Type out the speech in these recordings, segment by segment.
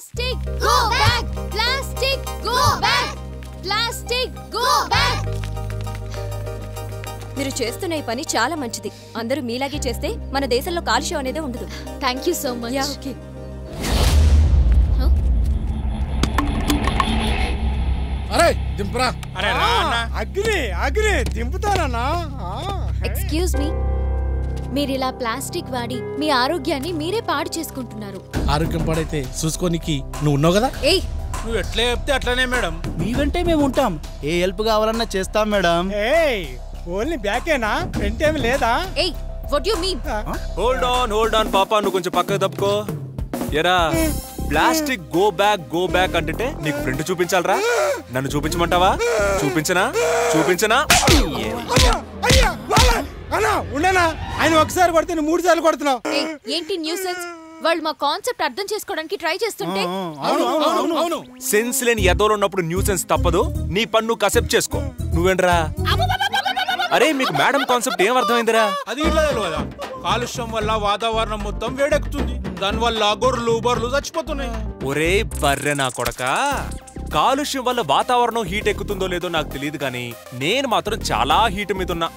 Plastic, go back! Plastic, go back! Plastic, go back! మీరు చేస్తున్న ఈ పని చాలా మంచిది. అందరూ మీలాగే చేస్తే మన దేశంలో కాలుష్యం అనేది ఉండదు. Thank you so much. Okay. అరే దింపురా. అరే రా అన్న. అగ్ని దింపుతానన్నా. ఎక్స్క్యూజ్ మీ, మీరు ఇలా ప్లాస్టిక్ వాడి మీ ఆరోగ్యాన్ని మీరే పాడు చేసుకుంటున్నారు. ఆరోగ్యం పాడైతే చూసుకోనికి నువ్వు ఉన్నావు కదా. ఏయ్, నువ్వు ఎట్లా చెప్తే అట్లనే మేడం. మీ వెంటే మేము ఉంటాం. ఏ హెల్ప్ కావాలన్నా చేస్తాం మేడం. ఓన్లీ బ్యాకేనా, ఫ్రంట్ ఏమి లేదా? ఏయ్, what you mean? Hold on పాపా, నువ్వు కొంచెం పక్కకు తప్పుకో. ఎరా ప్లాస్టిక్ గో బ్యాక్ అంటే నీకు ఫ్రంట్ చూపించాలరా? నన్ను చూపించమంటావా? చూపించనా? అన్నా ఉండనా, ఆయన ఒకసారి కొడితే నువ్వు 3 సార్లు కొడుతున్నావు. ఏయ్, ఏంటి న్యూసెన్స్? వాళ్ళు మా కాన్సెప్ట్ అర్థం చేసుకోవడానికి ట్రై చేస్తుంటే అవును. సెన్స్ లేని ఎదోలు ఉన్నప్పుడు న్యూసెన్స్ తప్పదు. నీ పన్ను కసెప్ట్ చేసుకో. నువ్వేంట్రా? అరే మీకు మేడం కాన్సెప్ట్ ఏం అర్థమైందిరా? అది ఇట్లా తెలియదా? కాలుష్యం వల్ల వాతావరణం మొత్తం వేడెక్కుతుంది. దాని వల్ల గొర్రెలు బర్రెలు చచ్చిపోతున్నాయి. ఒరే బర్రె నా కొడక, కాలుష్యం వల్ల వాతావరణం హీట్ ఎక్కుతుందో లేదో నాకు తెలియదు కానీ నేను మాత్రం చాలా హీట్ మీద ఉన్నా.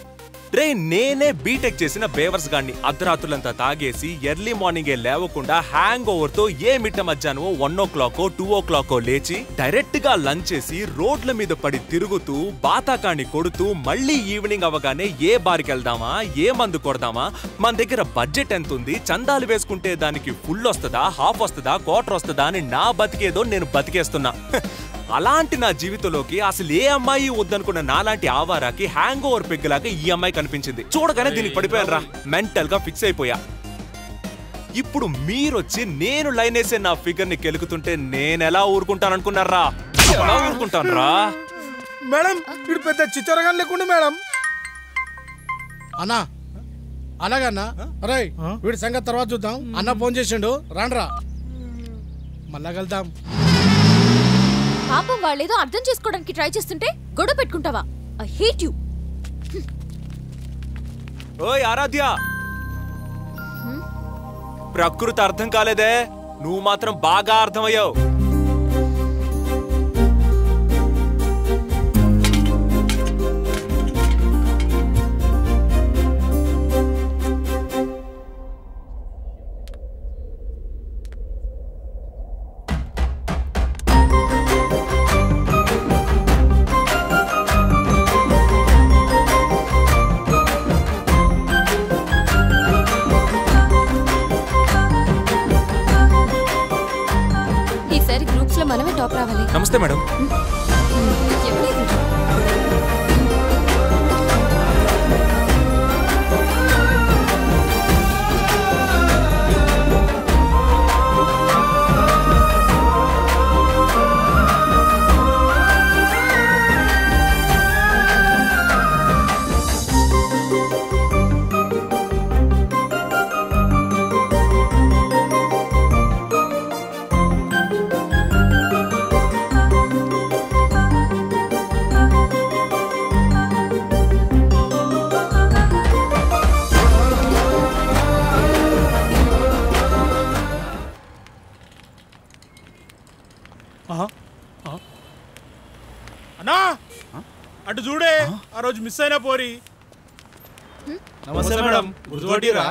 రే నేనే బీటెక్ చేసిన బేవర్స్ గాన్ని అర్ధరాత్రులంతా తాగేసి ఎర్లీ మార్నింగే లేవకుండా హ్యాంగ్ ఓవర్ తో ఏ మిట్ట మధ్యాహ్నం 1 o'clock 2 o'clock లేచి డైరెక్ట్ గా లంచ్ చేసి రోడ్ల మీద పడి తిరుగుతూ బాతాకాన్ని కొడుతూ మళ్ళీ ఈవినింగ్ అవగానే ఏ బార్కి వెళ్దామా, ఏ మందు కొడదామా, మన దగ్గర బడ్జెట్ ఎంత ఉంది, చందాలు వేసుకుంటే దానికి ఫుల్ వస్తుందా, హాఫ్ వస్తుందా, క్వార్టర్ వస్తుందా అని నా బతికేదో నేను బతికేస్తున్నా. అలాంటి నా జీవితంలోకి అసలు ఏ అమ్మాయి వద్దనుకున్న నాలాంటి ఆవారాకి హ్యాంగ్ ఓవర్ పెగ్గులాగా ఈ అమ్మాయి కనిపించింది. చూడగానే దీనికి పడిపోయాను రా, మెంటల్ గా ఫిక్స్ అయిపోయా. ఇప్పుడు మీరొచ్చి నేను లైన్ వేసే నా ఫిగర్ ని కెలుకుతుంటే నేనెలా ఊరుకుంటాననుకున్నారా? ఎలా ఊరుకుంటాను రా? మేడం వీడు పెద్ద చిచ్చరగా లేకుండా మేడం. అన్నా అలాగన్నా, అరే వీడి సంగతి తర్వాత చూద్దాం. అన్న ఫోన్ చేసిండు, రాండ్రా మళ్ళా కలుద్దాం. పాపం వాళ్ళేదో అర్థం చేసుకోవడానికి ట్రై చేస్తుంటే గొడవ పెట్టుకుంటావా? I hate you. ఓయ్ ఆరాధ్య, ప్రకృతి అర్థం కాలేదే, నువ్వు మాత్రం బాగా అర్థమయ్యావు. మనమే టాప్ రావాలి. నమస్తే మేడం. అన్నా అటు చూడే, ఆ రోజు మిస్ అయినా పోరి. నమస్తే మేడం. గుర్తుపట్టిరా?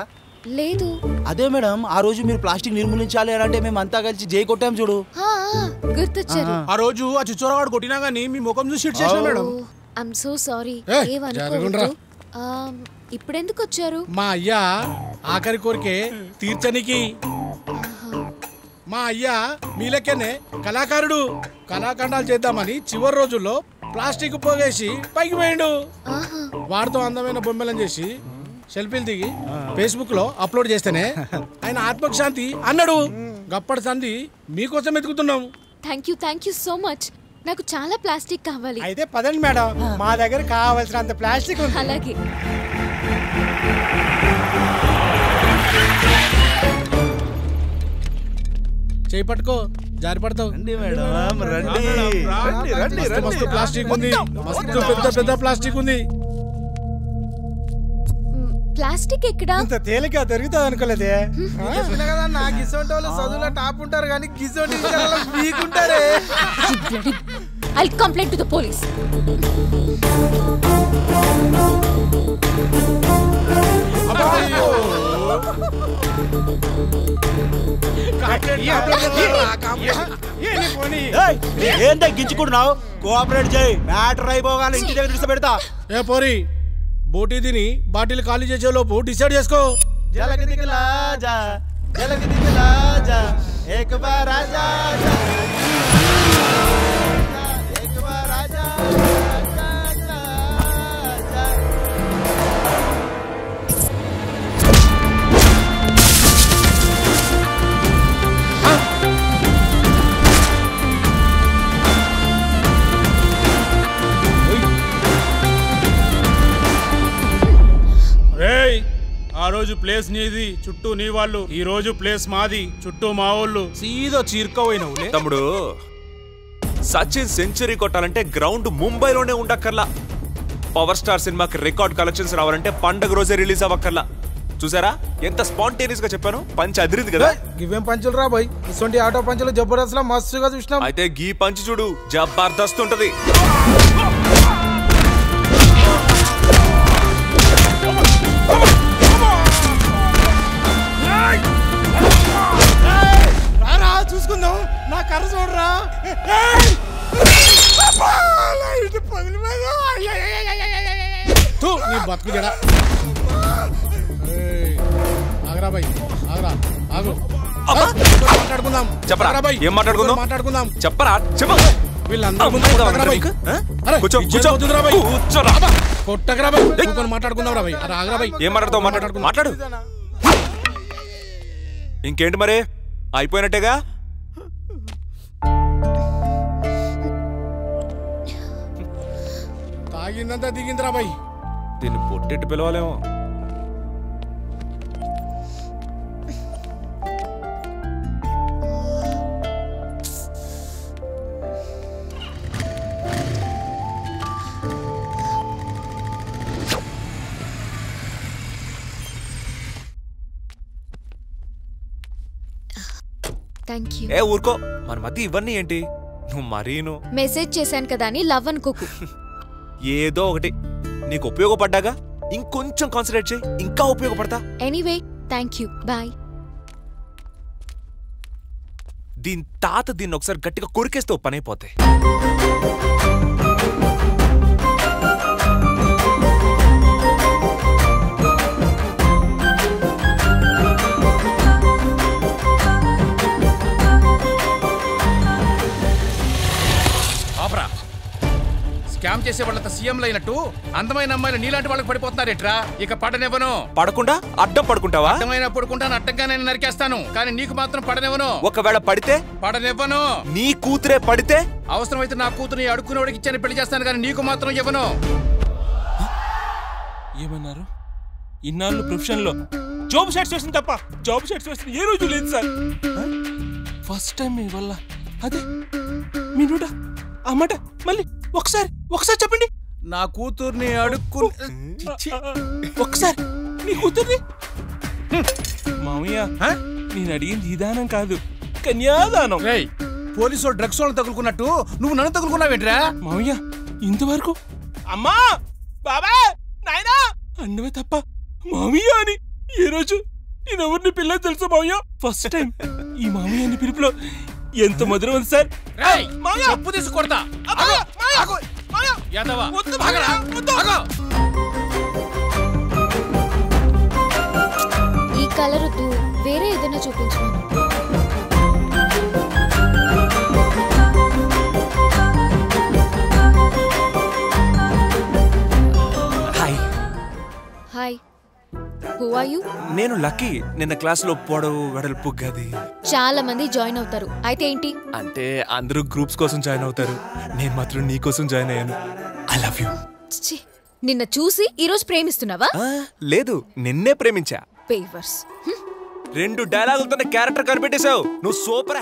లేదు. అదే మేడం, ఆ రోజు మీరు ప్లాస్టిక్ నిర్మూలించాలి అని అంటే మేము అంతా కలిసి జై కొట్టాం చూడు. గుర్తొచ్చారు. ఆ రోజు ఆ చిచ్చోరగాడు కొట్టినా గానీ మీ ముఖం చూసి షిట్ చేసాం మేడం. I'm so sorry. జరుగుండ్రా. ఇప్పుడెందుకు వచ్చారు? మా అయ్యా ఆఖరి కోరికే తీర్చనికి. మా అయ్యా మీలెక్కనే కళాకారుడు, కళాఖండాలు చేద్దామని చివరి రోజుల్లో ప్లాస్టిక్ పోగేసి పైకి పోయిండు. వాడితో అందమైన బొమ్మలను చేసి సెల్ఫీలు దిగి ఫేస్బుక్ లో అప్లోడ్ చేస్తేనే ఆయన ఆత్మకు శాంతి అన్నాడు. గప్పటి సంధి మీకోసం ఎదుగుతున్నాం. Thank you so much. నాకు చాలా ప్లాస్టిక్ కావాలి. అయితే పదండి మేడం, మా దగ్గర కావాల్సినంత ప్లాస్టిక్ ఉంది. అలాగే. చేయి పట్టుకో, జారి పడతావు. మస్తు ప్లాస్టిక్ ఉంది, మస్తు పెద్ద పెద్ద ప్లాస్టిక్ ఉంది. ప్లాస్టిక్ ఎక్కడా? ఇంత తేలిక దొరుకుతుంది అనుకోలేదే. కదా నాకు గిసోటి వాళ్ళు చదువులో టాప్ ఉంటారు కానీ గిసోటి వీకుంటారే. I'll complain to the police. ఏందా గించుకుంటున్నావు? కోఆపరేట్ చేయి, మ్యాటర్ అయిపోగానే ఇంటి దగ్గర తీసి పెడతా. ఏ పోరి, బోటీ తిని బాటిల్ ఖాళీ చేసే లోపు డిసైడ్ చేసుకో. జలకి దిగలా జా, జలకి దిగలా జా, ఏక్ బార్ ఆజా జా, ఏక్ బార్ ఆజా జా జా జా. ఆ రోజు ప్లేస్ నీది, చుట్టూ నీ వాళ్ళు. ఈ రోజు ప్లేస్ మాది, చుట్టూ మా వాళ్ళు. సీదో చీర్కోవైనవులే తమ్ముడు. సచిన్ సెంచరీ కొట్టాలంటే గ్రౌండ్ ముంబైలోనే ఉండక్కర్లా. పవర్ స్టార్ సినిమాకి రికార్డ్ కలెక్షన్స్ రావాలంటే పండగ రోజే రిలీజ్ అవ్వక్కర్లా. చూసారా ఎంత స్పాంటేనియస్ గా చెప్పాను? పంచ్ అదిరింది కదా. గివేం పంచులు రా బాయ్, ఇటువంటి ఆటో పంచులు జబర్దస్త్ మస్తుగా చూసినాం. అయితే గీ పంచ్ చూడు, జబర్దస్త్ ఉంటది. చూసుకుందాం. నా కర్ర చూడరా. నీ బతుకు జడ. ఆగరా బాయ్, ఆగరా, ఆగు. మాట్లాడుకుందాం. చెప్పరా బాయ్, ఏం మాట్లాడుకుందాం? మాట్లాడుకుందాం. చెప్పరా చెప్పు. వీళ్ళందరూ కొట్టకరా బాయ్, మాట్లాడుకుందాం రా బాయ్. ఆగరా బాయ్. ఏం మాట్లాడతావు? మాట్లాడు. ఇంకేంటి మరి, అయిపోయినట్టేగా? తాగిందంతా దిగిందిరా బాయ్. దీన్ని పొట్టెట్టు పిలవాలేమో. ఏ ఊరుకో, మన మధ్య ఇవన్నీ ఏంటి? నువ్వు మరీను మెసేజ్ చేశాను కదా అని లవ్ అనుకోకు. ఏదో ఒకటి నీకు ఉపయోగపడ్డాగా ఇంకొంచెం కాన్సన్ట్రేట్ చేయి, ఇంకా ఉపయోగపడతా. Anyway thank you, bye. దీని తాత దీన్ని ఒకసారి గట్టిగా కొరికేస్తే పని అయిపోతాయి. స్కామ్ చేసే వాళ్ళంతా సీఎంలు అయినట్టు అందమైన అమ్మాయిలు నీలాంటి వాళ్ళకి పడిపోతున్నారేట్రా? ఇక పడనివ్వను. పడకుండా అడ్డం పడుకుంటావా? అడ్డమైన పడుకుంటాను, అడ్డంగానే నరికేస్తాను, కానీ నీకు మాత్రం పడనివ్వను. ఒకవేళ పడితే? పడనివ్వను. నీ కూతురే పడితే? అవసరమైతే నా కూతురుని అడుక్కునేవాడికి ఇచ్చాను పెళ్లి చేస్తాను, కానీ నీకు మాత్రం ఇవ్వను. ఏమన్నారు? ఇన్నాళ్ళు ప్రొఫెషన్ లో జాబ్ సాటిస్ఫాక్షన్ తప్ప జాబ్ సాటిస్ఫాక్షన్ ఏ రోజు లేదు సార్. ఫస్ట్ టైం మీ వల్ల అదే మీ నోట ఆ మాట మళ్ళీ ఒకసారి చెప్పండి. నా కూతుర్ని అడుక్కు ఒకసారి నీ కూతుర్ని. మామయ్య నేను అడిగింది విధానం కాదు, కన్యాదానం. పోలీసు డ్రగ్స్ వాళ్ళని తగులుకున్నట్టు నువ్వు నన్ను తగులుకున్నావేంట్రా? మామయ్య ఇంతవరకు అమ్మా బాబా నాయనా అన్నమే తప్ప మామయ్య అని ఏ రోజు నేనెవరిని పిల్ల తెలుసు మామయ్య. ఫస్ట్ టైం ఈ మామయ్య అని పిలుపులో ఎంత మధురం ఉంది సార్. చెప్పు తీసి కొడతా. ఈ కలర్ వద్దు, వేరే ఏదైనా చూపించమను. Hi, who are you? నేను లక్కీ. నిన్న క్లాస్ లో పొడవు వెడల్పు గది. చాలా మంది జాయిన్ అవుతారు, అయితే ఏంటి? అంటే అందరూ గ్రూప్స్ కోసం జాయిన్ అవుతారు, నేను మాత్రం నీ కోసం జాయిన్ అయ్యాను. I love you. నిన్న చూసి ఈ రోజు ప్రేమిస్తున్నావా? లేదు, నిన్నే ప్రేమించా. పేవర్స్. 2 డైలాగులతోనే క్యారెక్టర్ కనిపెట్టేశావు. నువ్వు సూపర్.